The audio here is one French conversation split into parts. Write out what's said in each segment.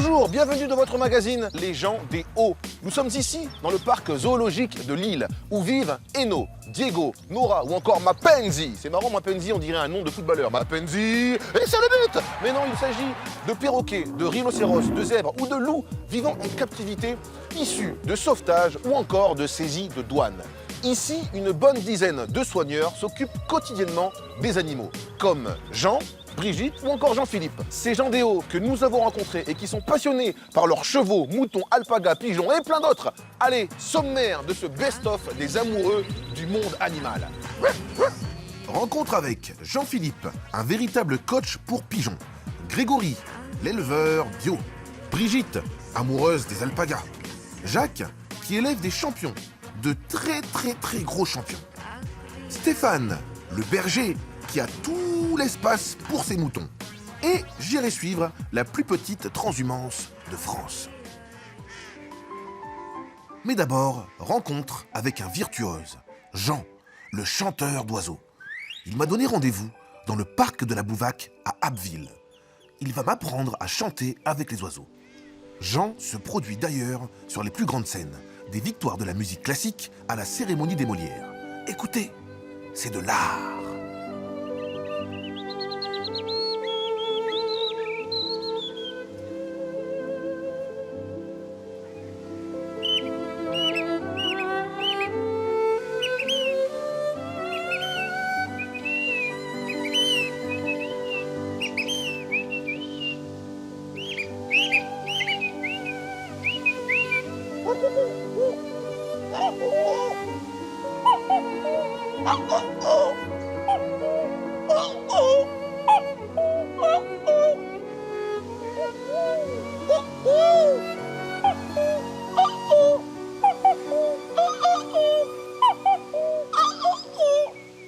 Bonjour, bienvenue dans votre magazine Les gens des Hauts. Nous sommes ici dans le parc zoologique de Lille où vivent Eno, Diego, Nora ou encore Mapenzi. C'est marrant, Mapenzi, on dirait un nom de footballeur. Mapenzi, et c'est le but! Mais non, il s'agit de perroquets, de rhinocéros, de zèbres ou de loups vivant en captivité, issus de sauvetage ou encore de saisie de douane. Ici, une bonne dizaine de soigneurs s'occupent quotidiennement des animaux, comme Jean, Brigitte ou encore Jean-Philippe. Ces gens des Hauts que nous avons rencontrés et qui sont passionnés par leurs chevaux, moutons, alpagas, pigeons et plein d'autres. Allez, sommaire de ce best-of des amoureux du monde animal. Rencontre avec Jean-Philippe, un véritable coach pour pigeons. Grégory, l'éleveur bio. Brigitte, amoureuse des alpagas. Jacques, qui élève des champions, de très gros champions. Stéphane, le berger, qui a tout l'espace pour ses moutons. Et j'irai suivre la plus petite transhumance de France. Mais d'abord, rencontre avec un virtuose, Jean, le chanteur d'oiseaux. Il m'a donné rendez-vous dans le parc de la Bouvac à Abbeville. Il va m'apprendre à chanter avec les oiseaux. Jean se produit d'ailleurs sur les plus grandes scènes, des victoires de la musique classique à la cérémonie des Molières. Écoutez, c'est de l'art.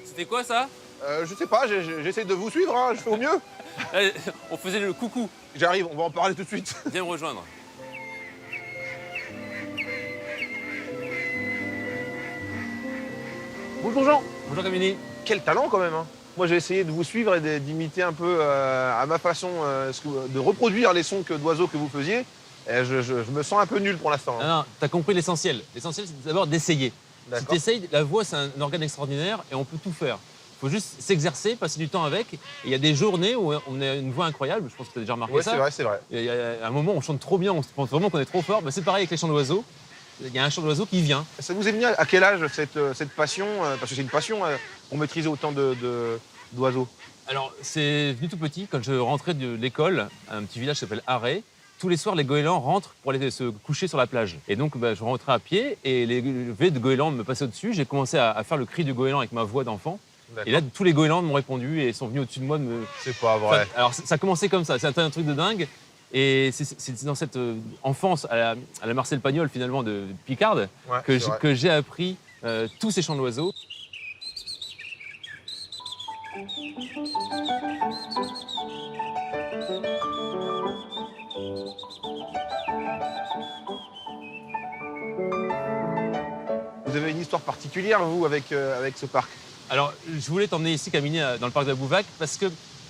C'était quoi ça? Je sais pas, j'essaie de vous suivre, hein, je fais au mieux. Allez, on faisait le coucou. J'arrive, on va en parler tout de suite. Viens me rejoindre. Bonjour Jean. Bonjour Camini. Quel talent quand même, hein. Moi j'ai essayé de vous suivre et d'imiter un peu à ma façon, de reproduire les sons d'oiseaux que vous faisiez. Et je me sens un peu nul pour l'instant. Non, non, t'as compris l'essentiel. L'essentiel, c'est d'abord d'essayer. Si tu essayes, la voix, c'est un organe extraordinaire et on peut tout faire. Il faut juste s'exercer, passer du temps avec. Et il y a des journées où on a une voix incroyable. Je pense que tu as déjà remarqué ça. Oui, c'est vrai. Il y a un moment où on chante trop bien, on se pense vraiment qu'on est trop fort. Ben, c'est pareil avec les chants d'oiseaux. Il y a un chant d'oiseau qui vient. Ça vous est venu à quel âge cette passion? Parce que c'est une passion pour maîtriser autant d'oiseaux. Alors, c'est venu tout petit. Quand je rentrais de l'école, à un petit village qui s'appelle Arré, tous les soirs, les goélands rentrent pour aller se coucher sur la plage. Et donc, je rentrais à pied et les V de goélands me passaient au-dessus. J'ai commencé à faire le cri du goéland avec ma voix d'enfant. Et là, tous les goélands m'ont répondu et sont venus au-dessus de moi. C'est pas vrai. Enfin, alors, ça a commencé comme ça. C'est un truc de dingue. Et c'est dans cette enfance à la Marcel Pagnol, finalement, de Picarde, que j'ai appris tous ces chants d'oiseaux. Vous avez une histoire particulière, vous, avec ce parc? Alors, je voulais t'emmener ici, Camini, dans le parc de la Bouvac, parce que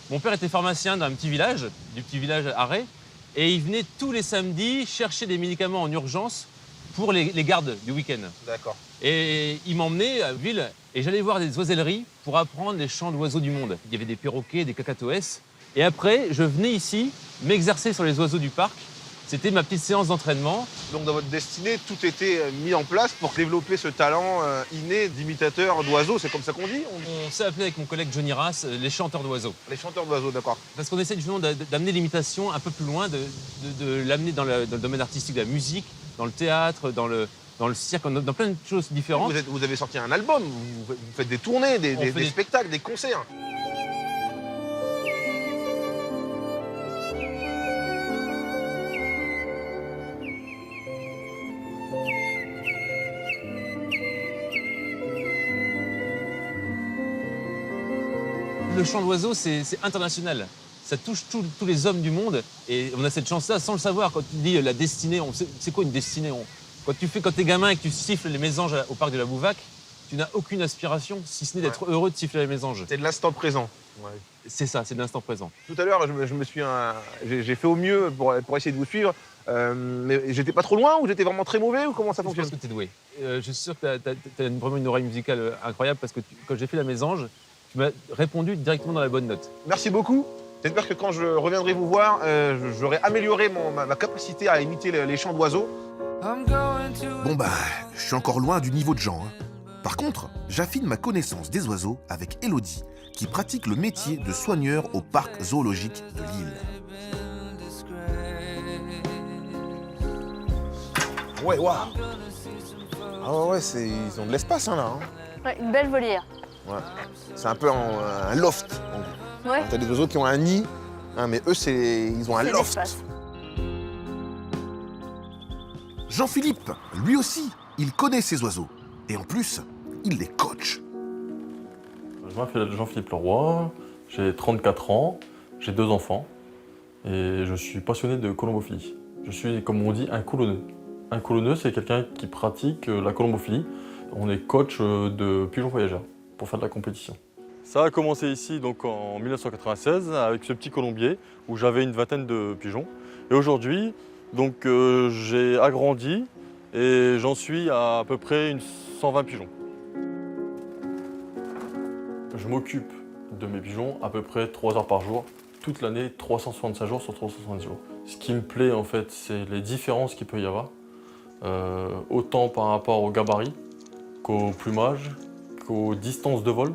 mon père était pharmacien d'un petit village, du petit village Arré, et il venait tous les samedis chercher des médicaments en urgence pour les gardes du week-end. D'accord. Et il m'emmenait à ville et j'allais voir des oiselleries pour apprendre les chants d'oiseaux du monde. Il y avait des perroquets, des cacatoès. Et après, je venais ici m'exercer sur les oiseaux du parc. C'était ma petite séance d'entraînement. Donc dans votre destinée, tout était mis en place pour développer ce talent inné d'imitateur d'oiseaux, c'est comme ça qu'on dit? On s'est appelé avec mon collègue Johnny Rass les chanteurs d'oiseaux. Les chanteurs d'oiseaux, d'accord. Parce qu'on essaie justement d'amener l'imitation un peu plus loin, de l'amener dans le domaine artistique de la musique, dans le théâtre, dans le cirque, dans plein de choses différentes. Vous avez sorti un album, vous faites des tournées, des spectacles, des concerts. Le chant d'oiseau, c'est international. Ça touche tous les hommes du monde. Et on a cette chance-là sans le savoir. Quand tu dis la destinée, c'est quoi une destinée? Quand t'es gamin et que tu siffles les mésanges au parc de la Bouvac, tu n'as aucune aspiration, si ce n'est d'être heureux de siffler la mésange. C'est de l'instant présent. Ouais. C'est ça, c'est de l'instant présent. Tout à l'heure, j'ai fait au mieux pour essayer de vous suivre. Mais j'étais pas trop loin ou j'étais vraiment très mauvais ou comment ça Je fonctionne? pense que tu es doué. Je suis sûr que tu as vraiment une oreille musicale incroyable parce que quand j'ai fait la mésange, tu m'as répondu directement dans la bonne note. Merci beaucoup. J'espère que quand je reviendrai vous voir, j'aurai amélioré ma capacité à imiter les chants d'oiseaux. Bon bah, je suis encore loin du niveau de Jean. Hein. Par contre, j'affine ma connaissance des oiseaux avec Elodie, qui pratique le métier de soigneur au parc zoologique de Lille. Ouais, waouh. Ah ouais, ils ont de l'espace hein, là. Hein. Ouais, une belle volière. Ouais. C'est un peu un loft. En gros. Ouais. T'as des oiseaux qui ont un nid, hein, mais eux, ils ont un C'est loft. l'espace. Jean-Philippe, lui aussi, il connaît ces oiseaux. Et en plus, il les coach. Je m'appelle Jean-Philippe Leroy, j'ai 34 ans, j'ai 2 enfants et je suis passionné de colombophilie. Je suis, comme on dit, un colonneux. Un colonneux, c'est quelqu'un qui pratique la colombophilie. On est coach de pigeons voyageurs pour faire de la compétition. Ça a commencé ici donc, en 1996 avec ce petit colombier où j'avais une vingtaine de pigeons. Et aujourd'hui, donc, j'ai agrandi et j'en suis à peu près 120 pigeons. Je m'occupe de mes pigeons à peu près 3 heures par jour, toute l'année, 365 jours sur 370 jours. Ce qui me plaît en fait, c'est les différences qu'il peut y avoir, autant par rapport au gabarit, qu'au plumage, qu'aux distances de vol,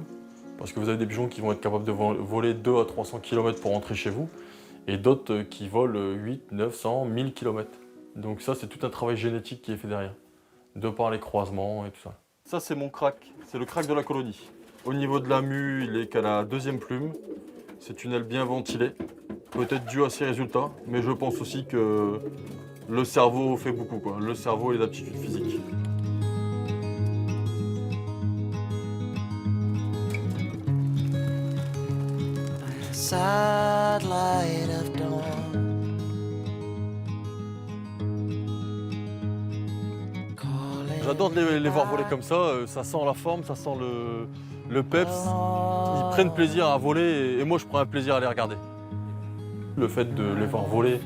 parce que vous avez des pigeons qui vont être capables de voler 2 à 300 km pour rentrer chez vous, et d'autres qui volent 8, 900, 1000 km. Donc ça, c'est tout un travail génétique qui est fait derrière, de par les croisements et tout ça. Ça, c'est mon crack, c'est le crack de la colonie. Au niveau de la mue, il est qu'à la 2e plume. C'est une aile bien ventilée, peut-être dû à ses résultats, mais je pense aussi que le cerveau fait beaucoup, quoi. Le cerveau et les aptitudes physiques. Sad light of dawn. J'adore les voir voler comme ça, ça sent la forme, ça sent le peps. Ils prennent plaisir à voler et moi je prends un plaisir à les regarder. Le fait de les voir voler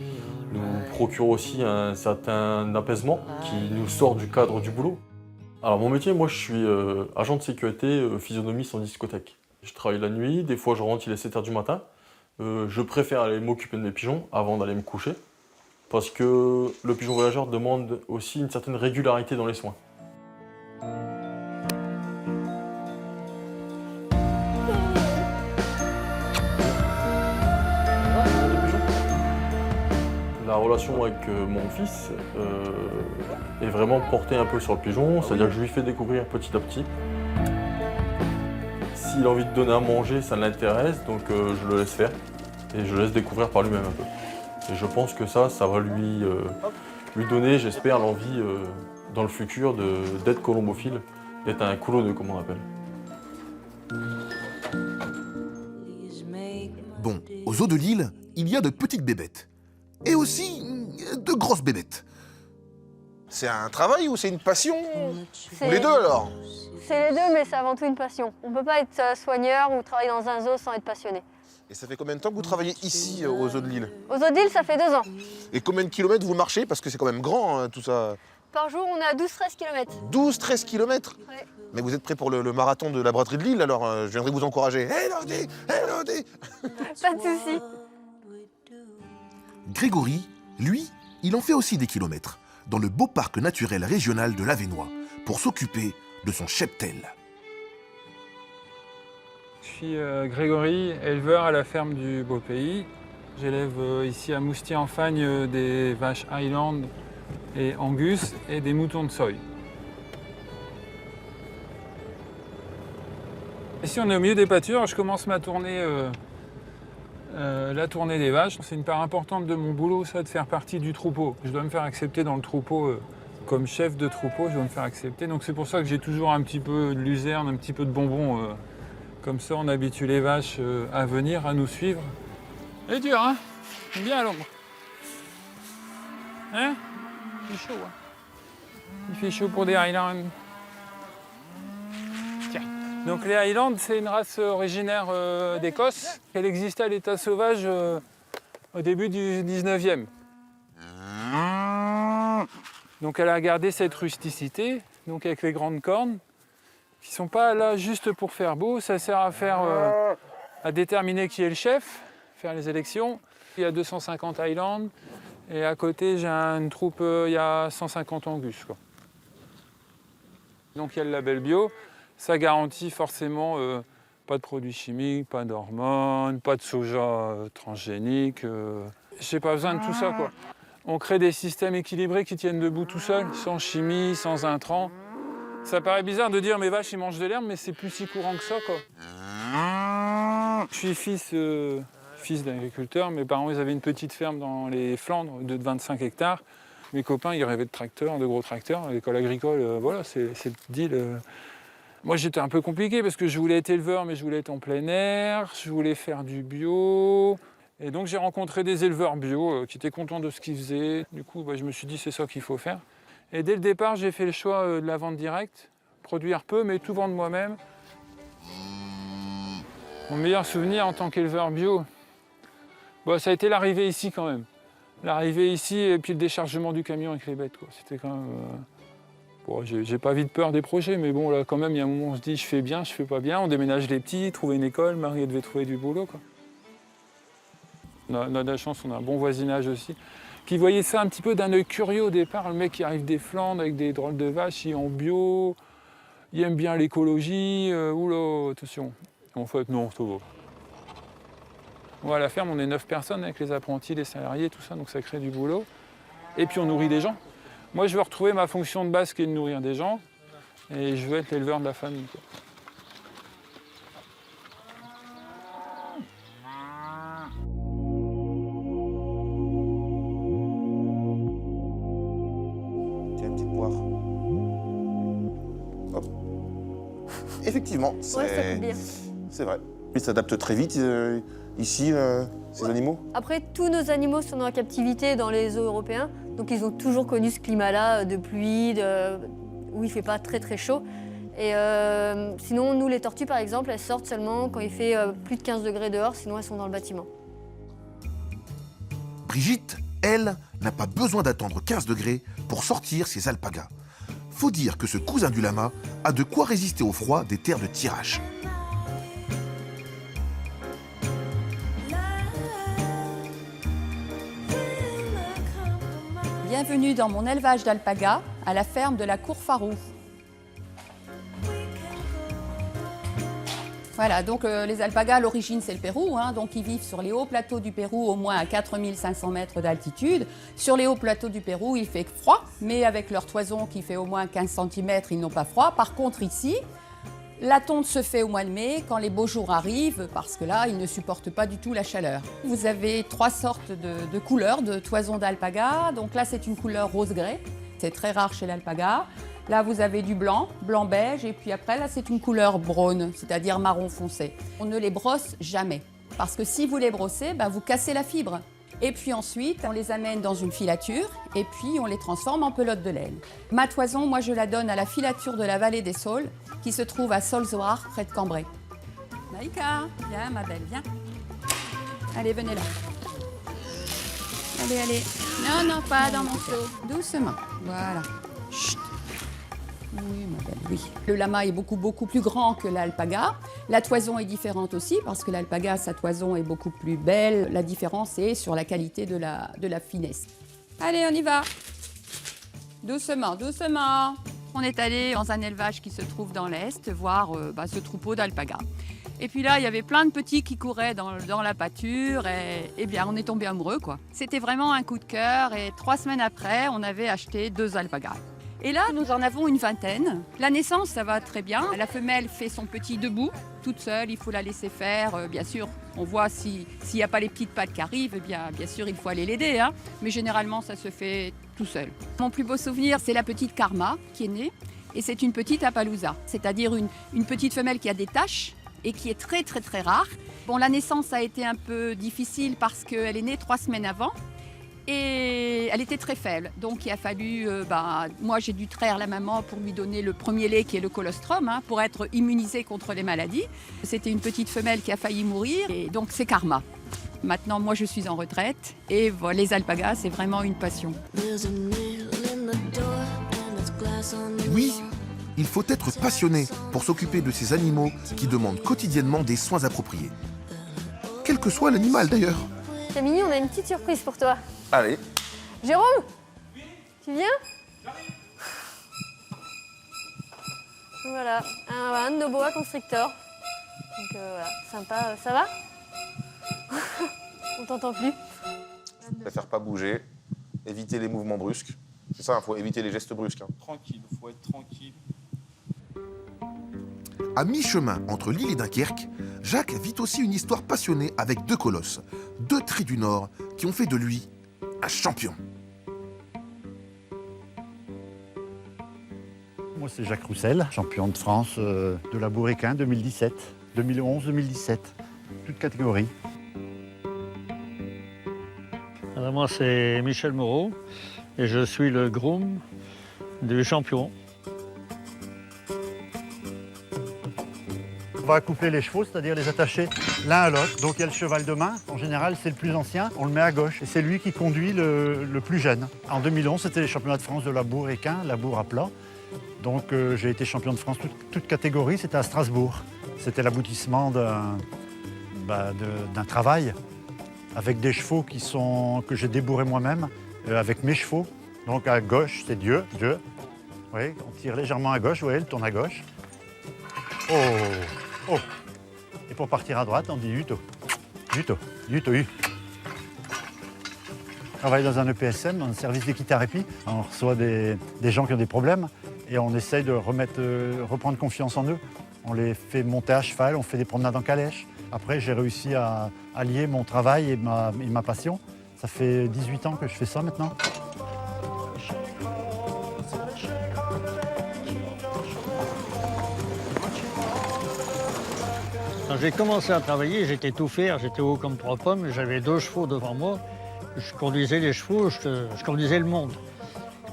nous procure aussi un certain apaisement qui nous sort du cadre du boulot. Alors mon métier, moi je suis agent de sécurité physionomiste en discothèque. Je travaille la nuit, des fois je rentre, il est 7 h du matin. Je préfère aller m'occuper de mes pigeons avant d'aller me coucher parce que le pigeon voyageur demande aussi une certaine régularité dans les soins. La relation avec mon fils est vraiment portée un peu sur le pigeon, c'est-à-dire que je lui fais découvrir petit à petit. S'il a envie de donner à manger, ça l'intéresse, donc je le laisse faire et je le laisse découvrir par lui-même un peu. Et je pense que ça va lui donner, j'espère, l'envie dans le futur d'être colombophile, d'être un colonneux comme on appelle. Bon, aux eaux de Lille, il y a de petites bébêtes. Et aussi de grosses bébêtes. C'est un travail ou c'est une passion? C'est- Ou les deux alors? C'est les deux, mais c'est avant tout une passion. On ne peut pas être soigneur ou travailler dans un zoo sans être passionné. Et ça fait combien de temps que vous travaillez ici aux Zoo de Lille? Aux zoo d'île, ça fait 2 ans. Et combien de kilomètres vous marchez? Parce que c'est quand même grand hein, tout ça. Par jour, on a 12-13 km. 12-13 kilomètres. Ouais. Mais vous êtes prêt pour le marathon de la braderie de Lille, alors je viendrai vous encourager. Elodie, Elodie. Pas de soucis. Grégory, lui, il en fait aussi des kilomètres dans le beau parc naturel régional de l'Avesnois pour s'occuper de son cheptel. Je suis Grégory, éleveur à la ferme du Beau Pays. J'élève ici à Moustier-en-Fagne des vaches Highland et Angus et des moutons de soie. Ici on est au milieu des pâtures, je commence ma tournée, la tournée des vaches. C'est une part importante de mon boulot, ça, de faire partie du troupeau. Je dois me faire accepter dans le troupeau comme chef de troupeau, je dois me faire accepter. Donc c'est pour ça que j'ai toujours un petit peu de luzerne, un petit peu de bonbons. Comme ça, on habitue les vaches à venir, à nous suivre. C'est dur, hein? Bien à l'ombre. Hein? Il fait chaud, hein? Il fait chaud pour des Highlands. Donc les Highlands, c'est une race originaire d'Écosse. Elle existait à l'état sauvage au début du 19e. Donc elle a gardé cette rusticité, donc avec les grandes cornes, qui ne sont pas là juste pour faire beau. Ça sert à à déterminer qui est le chef, faire les élections. Il y a 250 Highlands et à côté j'ai une troupe, il y a 150 Angus, quoi. Donc il y a le label bio, ça garantit forcément pas de produits chimiques, pas d'hormones, pas de soja transgénique. J'ai pas besoin de tout ça, quoi. On crée des systèmes équilibrés qui tiennent debout tout seuls, sans chimie, sans intrants. Ça paraît bizarre de dire mes vaches ils mangent de l'herbe, mais c'est plus si courant que ça, quoi. Je suis fils d'agriculteur. Mes parents ils avaient une petite ferme dans les Flandres de 25 hectares. Mes copains ils rêvaient de tracteurs, de gros tracteurs. L'école agricole, voilà, c'est le deal. Moi j'étais un peu compliqué parce que je voulais être éleveur, mais je voulais être en plein air, je voulais faire du bio. Et donc j'ai rencontré des éleveurs bio qui étaient contents de ce qu'ils faisaient. Du coup, je me suis dit c'est ça qu'il faut faire. Et dès le départ, j'ai fait le choix de la vente directe, produire peu, mais tout vendre moi-même. Mon meilleur souvenir en tant qu'éleveur bio, ça a été l'arrivée ici quand même. L'arrivée ici et puis le déchargement du camion avec les bêtes, quoi. C'était quand même... j'ai pas vite peur des projets, mais bon, là quand même, il y a un moment où on se dit je fais bien, je fais pas bien. On déménage les petits, trouver une école, Marie devait trouver du boulot, quoi. On a de la chance, on a un bon voisinage aussi. Qui voyait ça un petit peu d'un œil curieux au départ. Le mec qui arrive des Flandres avec des drôles de vaches, il est en bio, il aime bien l'écologie. Oula, attention. En fait, non, ça va. Moi, à la ferme, on est 9 personnes avec les apprentis, les salariés, tout ça, donc ça crée du boulot. Et puis on nourrit des gens. Moi, je veux retrouver ma fonction de base qui est de nourrir des gens. Et je veux être l'éleveur de la famille, quoi. Effectivement, Ouais, ça coûte bien. c'est vrai. Ils s'adaptent très vite ici, ces animaux. Après, tous nos animaux sont en captivité dans les zoos européens, donc ils ont toujours connu ce climat-là de pluie, où il ne fait pas très très chaud. Et sinon, nous, les tortues, par exemple, elles sortent seulement quand il fait plus de 15 degrés dehors, sinon elles sont dans le bâtiment. Brigitte, elle, n'a pas besoin d'attendre 15 degrés pour sortir ses alpagas. Faut dire que ce cousin du lama a de quoi résister au froid des terres de Thiérache. Bienvenue dans mon élevage d'alpagas à la ferme de la Cour Farou. Voilà, donc les alpagas, à l'origine, c'est le Pérou. Donc ils vivent sur les hauts plateaux du Pérou, au moins à 4500 mètres d'altitude. Sur les hauts plateaux du Pérou, il fait froid, mais avec leur toison qui fait au moins 15 cm, ils n'ont pas froid. Par contre, ici, la tonte se fait au mois de mai, quand les beaux jours arrivent, parce que là, ils ne supportent pas du tout la chaleur. Vous avez 3 sortes de couleurs de toison d'alpaga. Donc là, c'est une couleur rose-grès. C'est très rare chez l'alpaga. Là, vous avez du blanc, blanc-beige, et puis après, là, c'est une couleur braune, c'est-à-dire marron foncé. On ne les brosse jamais, parce que si vous les brossez, vous cassez la fibre. Et puis ensuite, on les amène dans une filature, et puis on les transforme en pelote de laine. Ma toison, moi, je la donne à la filature de la vallée des Saules, qui se trouve à Solzoar, près de Cambrai. Maïka, viens, ma belle, viens. Allez, venez là. Allez, allez. Non, non, pas dans mon seau. Doucement. Voilà. Chut. Oui, ma belle, oui. Le lama est beaucoup plus grand que l'alpaga. La toison est différente aussi parce que l'alpaga, sa toison est beaucoup plus belle. La différence est sur la qualité de la finesse. Allez, on y va. Doucement, doucement. On est allé dans un élevage qui se trouve dans l'Est voir ce troupeau d'alpaga. Et puis là, il y avait plein de petits qui couraient dans la pâture et bien, on est tombé amoureux, quoi. C'était vraiment un coup de cœur et 3 semaines après, on avait acheté 2 alpagas. Et là, nous en avons une vingtaine. La naissance, ça va très bien. La femelle fait son petit debout, toute seule, il faut la laisser faire. Bien sûr, on voit s'il n'y a pas les petites pattes qui arrivent, bien sûr, il faut aller l'aider. Mais généralement, ça se fait tout seul. Mon plus beau souvenir, c'est la petite Karma qui est née. Et c'est une petite Appaloosa, c'est-à-dire une petite femelle qui a des taches et qui est très, très, très rare. Bon, la naissance a été un peu difficile parce qu'elle est née 3 semaines avant. Et elle était très faible, donc il a fallu, moi j'ai dû traire la maman pour lui donner le premier lait qui est le colostrum, pour être immunisée contre les maladies. C'était une petite femelle qui a failli mourir, et donc c'est karma. Maintenant, moi je suis en retraite, et voilà, les alpagas, c'est vraiment une passion. Oui, il faut être passionné pour s'occuper de ces animaux qui demandent quotidiennement des soins appropriés. Quel que soit l'animal d'ailleurs. Camille, on a une petite surprise pour toi. Allez. Jérôme, tu viens? Voilà, un de nos boa constrictors. Donc voilà, sympa, ça va? On t'entend plus. Je préfère pas bouger, éviter les mouvements brusques. C'est ça, il faut éviter les gestes brusques. Tranquille, il faut être tranquille. À mi-chemin entre Lille et Dunkerque, Jacques vit aussi une histoire passionnée avec deux colosses, deux tris du Nord qui ont fait de lui un champion. Moi, c'est Jacques Roussel, champion de France de la Bourg-Équin 2017, 2011-2017, toute catégorie. Alors moi, c'est Michel Moreau et je suis le groom du champion. On va accoupler les chevaux, c'est-à-dire les attacher l'un à l'autre. Donc il y a le cheval de main, en général c'est le plus ancien, on le met à gauche. Et c'est lui qui conduit le plus jeune. En 2011, c'était les championnats de France de la Bourg-Équin, la Bourg à plat. Donc j'ai été champion de France toute catégorie, c'était à Strasbourg. C'était l'aboutissement d'un travail avec des chevaux que j'ai débourrés moi-même, avec mes chevaux. Donc à gauche, c'est Dieu. Oui, on tire légèrement à gauche, vous voyez, il tourne à gauche. Oh. Et pour partir à droite, on dit Uto. Uto. Je travaille dans un EPSM, dans un service d'équithérapie. On reçoit des gens qui ont des problèmes et on essaye de reprendre confiance en eux. On les fait monter à cheval, on fait des promenades en calèche. Après, j'ai réussi à allier mon travail et ma passion. Ça fait 18 ans que je fais ça maintenant. Quand j'ai commencé à travailler, j'étais tout faire, j'étais haut comme 3 pommes, j'avais 2 chevaux devant moi. Je conduisais les chevaux, je conduisais le monde.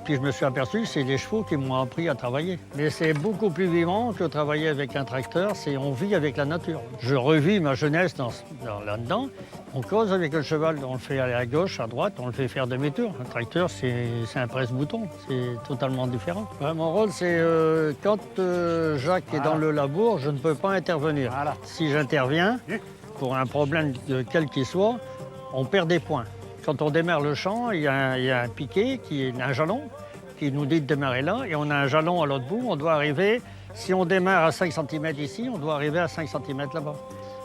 Puis je me suis aperçu que c'est les chevaux qui m'ont appris à travailler. Mais c'est beaucoup plus vivant que travailler avec un tracteur, on vit avec la nature. Je revis ma jeunesse là-dedans. On cause avec le cheval, on le fait aller à gauche, à droite, on le fait faire demi-tour. Un tracteur, c'est un presse-bouton, c'est totalement différent. Mon rôle, c'est quand Jacques est dans le labour, je ne peux pas intervenir. Voilà. Si j'interviens, pour un problème quel qu'il soit, on perd des points. Quand on démarre le champ, il y a un piquet, un jalon, qui nous dit de démarrer là, et on a un jalon à l'autre bout, on doit arriver, si on démarre à 5 cm ici, on doit arriver à 5 cm là-bas.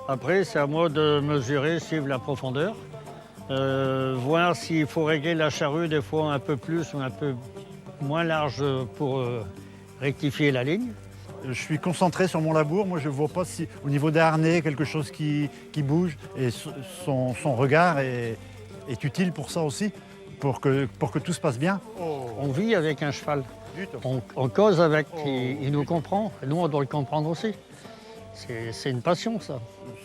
Après, c'est à moi de mesurer, suivre la profondeur, voir s'il faut régler la charrue des fois un peu plus ou un peu moins large pour rectifier la ligne. Je suis concentré sur mon labour, moi je ne vois pas si au niveau des harnais, quelque chose qui bouge. Et son regard est utile pour ça aussi, pour que tout se passe bien. On vit avec un cheval, on cause avec, il nous comprend, et nous on doit le comprendre aussi. C'est une passion ça.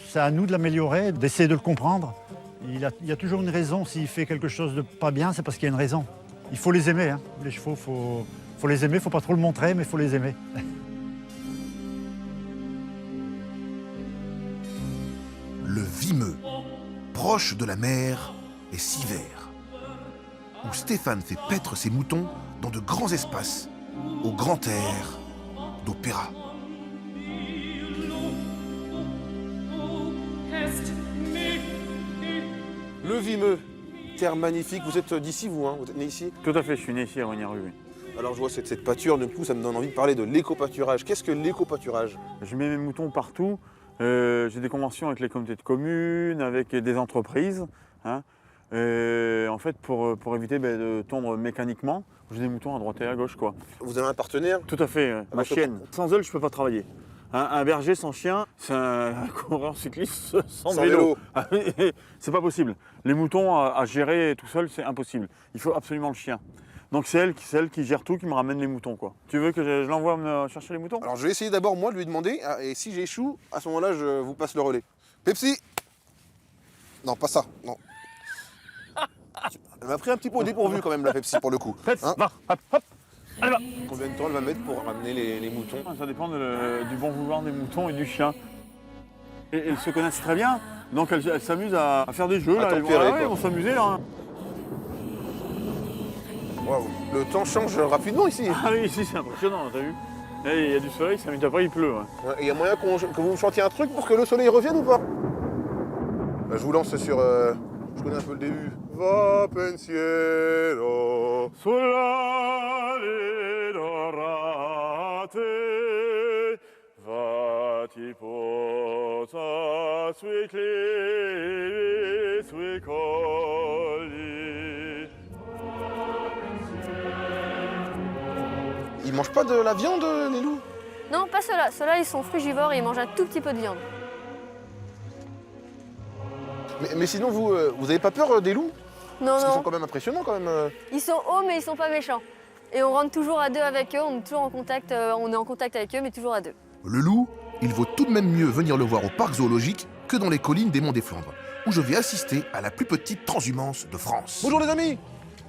C'est à nous de l'améliorer, d'essayer de le comprendre. Il y a toujours une raison, s'il fait quelque chose de pas bien, c'est parce qu'il y a une raison. Il faut les aimer, les chevaux, faut les aimer, il ne faut pas trop le montrer, mais il faut les aimer. Le Vimeux, proche de la mer et si vert, où Stéphane fait paître ses moutons dans de grands espaces, au grand air d'opéra. Le Vimeux, terre magnifique. Vous êtes d'ici, vous, vous êtes né ici? Tout à fait, je suis né ici à Rognerue, oui. Alors je vois cette pâture, du coup ça me donne envie de parler de l'éco-pâturage. Qu'est-ce que l'éco-pâturage? Je mets mes moutons partout. J'ai des conventions avec les communautés de communes, avec des entreprises. En fait, pour éviter de tondre mécaniquement, j'ai des moutons à droite et à gauche, quoi. Vous avez un partenaire? Tout à fait, ma chienne. Sans elle, je ne peux pas travailler. Un berger sans chien, c'est un coureur cycliste sans vélo. C'est pas possible. Les moutons à gérer tout seul, c'est impossible. Il faut absolument le chien. Donc c'est elle qui gère tout, qui me ramène les moutons, quoi. Tu veux que je l'envoie me chercher les moutons? Alors je vais essayer d'abord moi de lui demander, et si j'échoue, à ce moment-là je vous passe le relais. Pepsi! Non, pas ça, non. Elle m'a pris un petit peu au dépourvu quand même, la Pepsi, pour le coup. Hein Va, hop, hop. Allez, va. Combien de temps elle va mettre pour ramener les moutons? Ça dépend du bon vouloir des moutons et du chien. Et elles se connaissent très bien, donc elles s'amusent à faire des jeux. À Là, tempérer, quoi. ils vont s'amuser là. Waouh, le temps change rapidement ici. Ah oui, ici c'est impressionnant, t'as vu? Et il y a du soleil, 5 minutes après il pleut. Ouais. Il y a moyen que vous me chantiez un truc pour que le soleil revienne ou pas? Je vous lance sur... je connais un peu le début. Va pensiero Sulle dorate, va ti posa sui clivi, sui colli. Ils mangent pas de la viande, les loups? Non, pas ceux-là. Ceux-là, ils sont frugivores et ils mangent un tout petit peu de viande. Mais sinon, vous avez pas peur des loups? Non, Parce qu'ils sont non. quand même impressionnants quand même. Ils sont hauts, mais ils sont pas méchants. Et on rentre toujours à deux avec eux. On est toujours en contact. On est en contact avec eux, mais toujours à deux. Le loup, il vaut tout de même mieux venir le voir au parc zoologique que dans les collines des Monts des Flandres, où je vais assister à la plus petite transhumance de France. Bonjour les amis.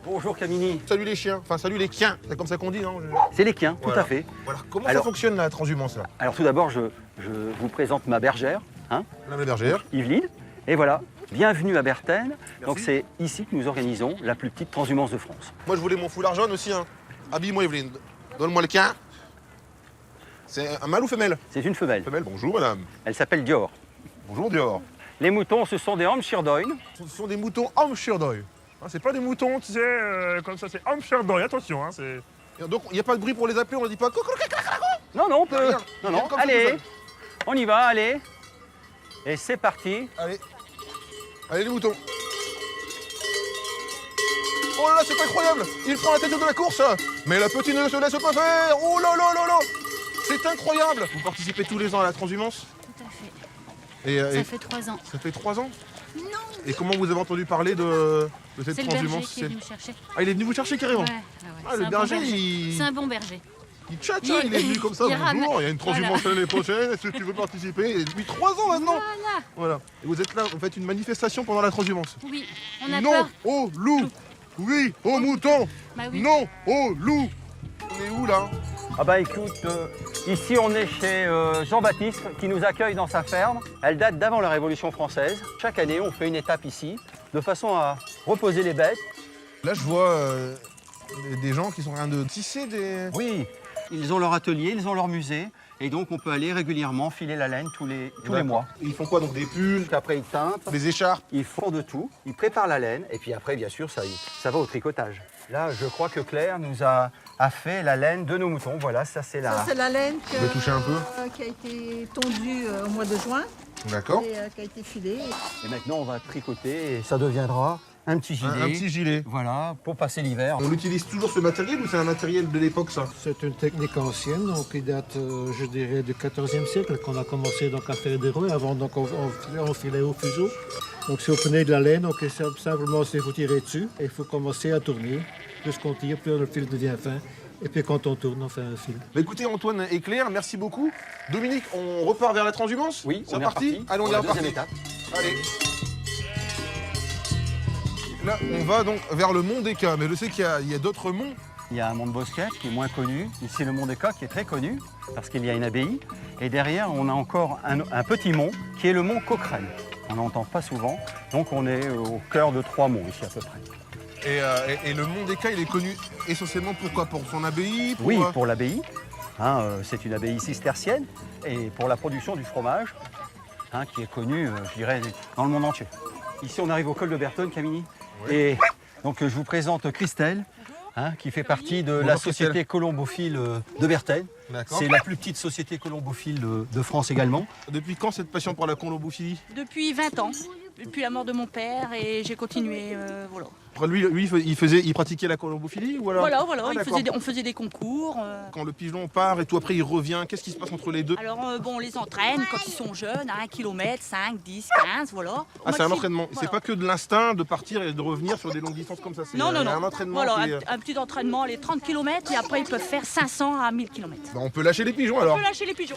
Bonjour Camini. Salut les chiens, enfin salut les quiens, c'est comme ça qu'on dit, non? C'est les quiens, Voilà. tout à fait. Voilà, comment Alors- ça fonctionne la transhumance là? Alors tout d'abord, je vous présente ma bergère, Madame la bergère. Yveline. Et voilà, bienvenue à Berthen. Merci. Donc c'est ici que nous organisons la plus petite transhumance de France. Moi je voulais mon foulard jaune aussi, hein. Habille-moi Evelyne, donne-moi le quien. C'est un mâle ou femelle? C'est une femelle. Femelle, bonjour madame. Elle s'appelle Dior. Bonjour Dior. Les moutons, ce sont des Hampshire Doyne. Ce sont des moutons Hampshire Doy. Hein, c'est pas des moutons, tu sais, comme ça, c'est Hampshire Doy, attention. Hein, c'est... Donc il n'y a pas de bruit pour les appeler, on ne dit pas coucou. Non, non, on peut. Rien. Non, Rien non, comme ça, allez, tout seul. on y va, allez. Et c'est parti. Allez, allez les moutons. Oh là là, c'est incroyable. Il prend la tête de la course. Mais la petite ne se laisse pas faire. Oh là là là là. C'est incroyable. Vous participez tous les ans à la transhumance? Tout à fait. Et, Ça fait 3 ans. Ça fait 3 ans? Non. Et comment vous avez entendu parler de cette C'est le berger transhumance? qui est venu me chercher. Ah, il est venu vous chercher carrément? Ouais, ouais. Ah, C'est le un berger, bon berger. il... C'est un bon berger. Il tchatche, hein, il est venu comme ça, Il bonjour, ramène- il y a une transhumance l'année prochaine, est-ce que tu veux participer? Et depuis 3 ans maintenant. Voilà. Et vous êtes là, vous faites une manifestation pendant la transhumance. Oui, on a Non peur. au loup. Oui au mouton. Bah oui. Non au loup. On est où là? Ah bah écoute, ici on est chez Jean-Baptiste qui nous accueille dans sa ferme. Elle date d'avant la Révolution française. Chaque année on fait une étape ici de façon à reposer les bêtes. Là je vois des gens qui sont en train de tisser des... Oui, ils ont leur atelier, ils ont leur musée. Et donc on peut aller régulièrement filer la laine tous les mois. Ils font quoi donc? Des pulls, Après ils teintent, des écharpes? ils font de tout, ils préparent la laine et puis après bien sûr ça va au tricotage. Là je crois que Claire nous a fait la laine de nos moutons. Voilà, ça c'est Ça, c'est la laine Je vais toucher un peu. qui a été tondue au mois de juin D'accord. et qui a été filée. Et maintenant on va tricoter et ça deviendra un petit gilet. Un petit gilet. Voilà, pour passer l'hiver. On utilise toujours ce matériel ou c'est un matériel de l'époque ça? C'est une technique ancienne, donc qui date, je dirais, du XIVe siècle, qu'on a commencé donc, à faire des roues. Avant, donc, on filait au fuseau. Donc, si vous prenez de la laine, donc, simplement, il faut tirer dessus et il faut commencer à tourner. Plus qu'on tire, plus le fil devient fin. Et puis, quand on tourne, on fait un fil. Bah écoutez Antoine et Claire, merci beaucoup. Dominique, on repart vers la transhumance? Oui, c'est on est parti. reparti. Allez, on Pour est la reparti. deuxième étape. Allez. Là, on va donc vers le mont d'Eka, mais je sais qu'il y a d'autres monts. Il y a un mont de Bosquet qui est moins connu. Ici, le mont des Coqs qui est très connu parce qu'il y a une abbaye. Et derrière, on a encore un petit mont qui est le mont Cochrane. On n'entend pas souvent. Donc, on est au cœur de 3 monts ici à peu près. Et le mont d'Eka, il est connu essentiellement pour quoi? Pour son abbaye? Oui, pour l'abbaye. Hein, c'est une abbaye cistercienne. Et pour la production du fromage, hein, qui est connue, je dirais, dans le monde entier. Ici, on arrive au col de Berthen, Camini. Oui. Et donc, je vous présente Christelle, hein, qui fait partie de la société colombophile de Berthen. D'accord. C'est la plus petite société colombophile de France également. Depuis quand cette passion pour la colombophilie? Depuis 20 ans. Depuis la mort de mon père et j'ai continué. Voilà. Après, lui, il pratiquait la colombophilie ou alors... Voilà, Ah, d'accord. on faisait des concours. Quand le pigeon part et tout après il revient, qu'est-ce qui se passe entre les deux? Alors, bon, on les entraîne quand ils sont jeunes, à 1 km, 5, 10, 15, voilà. Ah, c'est un entraînement. Voilà. C'est pas que de l'instinct de partir et de revenir sur des longues distances comme ça. C'est Non, il y a non. un entraînement. Voilà, qui est- un petit entraînement, les 30 km et après ils peuvent faire 500 à 1000 km. Bah, on peut lâcher les pigeons On alors. peut lâcher les pigeons.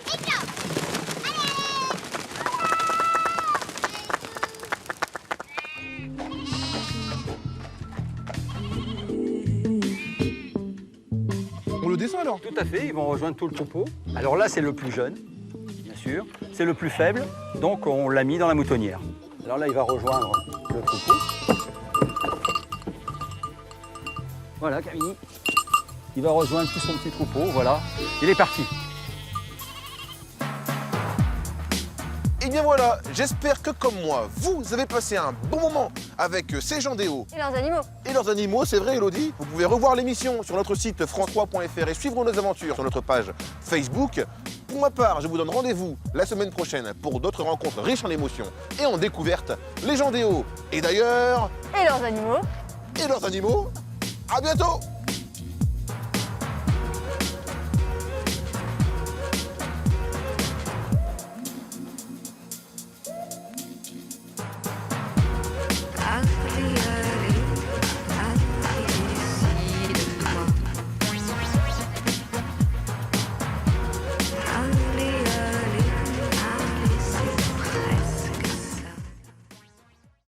Tout à fait, ils vont rejoindre tout le troupeau. Alors là, c'est le plus jeune, bien sûr. C'est le plus faible, donc on l'a mis dans la moutonnière. Alors là, il va rejoindre le troupeau. Voilà, Camille. Il va rejoindre tout son petit troupeau, voilà. Il est parti. Et bien voilà, j'espère que comme moi, vous avez passé un bon moment avec ces gens des Hauts. Et leurs animaux. Et leurs animaux, c'est vrai Elodie. Vous pouvez revoir l'émission sur notre site france3.fr et suivre nos aventures sur notre page Facebook. Pour ma part, je vous donne rendez-vous la semaine prochaine pour d'autres rencontres riches en émotions et en découvertes. Les gens des Hauts. Et d'ailleurs... Et leurs animaux. Et leurs animaux. À bientôt!